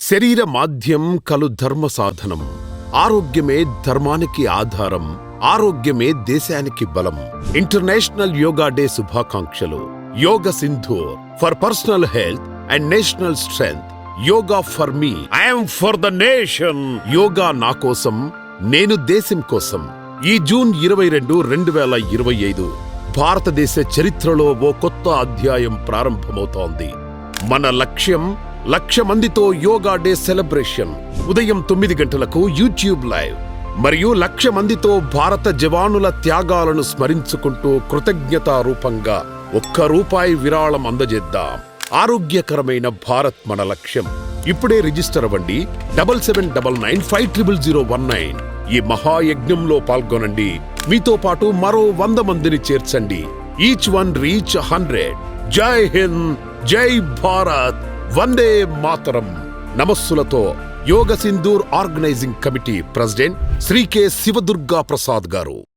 శరీర మాధ్యం కలు ధర్మ సాధనం. ఆరోగ్యమే ధర్మానికి ఆధారం. ఆరోగ్యమే దేశానికి బలం. ఇంటర్నేషనల్ యోగా డే శుభాకాంక్షలు. Yoga Sindhur for personal health and national strength. Yoga for me, I'm for the nation. యోగా నా కోసం, నేను దేశం కోసం. ఈ జూన్ 22, 2025 భారతదేశ చరిత్రలో ఓ కొత్త అధ్యాయం ప్రారంభమవుతోంది. మన లక్ష్యం 1,00,000 మందితో యోగా డే సెలబ్రేషన్. ఉదయం 9 గంటలకు యూట్యూబ్ లైవ్. మరియు 1,00,000 మందితో భారత జవానుల త్యాగాలను స్మరించుకుంటూ కృతజ్ఞతా రూపంగా ₹1 విరాళం అందజేద్దాం. ఆరోగ్యకరమైన భారత్ మన లక్ష్యం. ఇప్పుడే రిజిస్టర్ అవ్వండి. 7799500019. ఈ మహాయజ్ఞంలో పాల్గొనండి. మీతో పాటు మరో 100 మందిని చేర్చండి. Each one reach 100. జై హింద్, జై భారత్, వందే మాతరం. నమస్సులతో yoga Sindhur organizing committee president Shri K. Sivadurga Prasad గారు.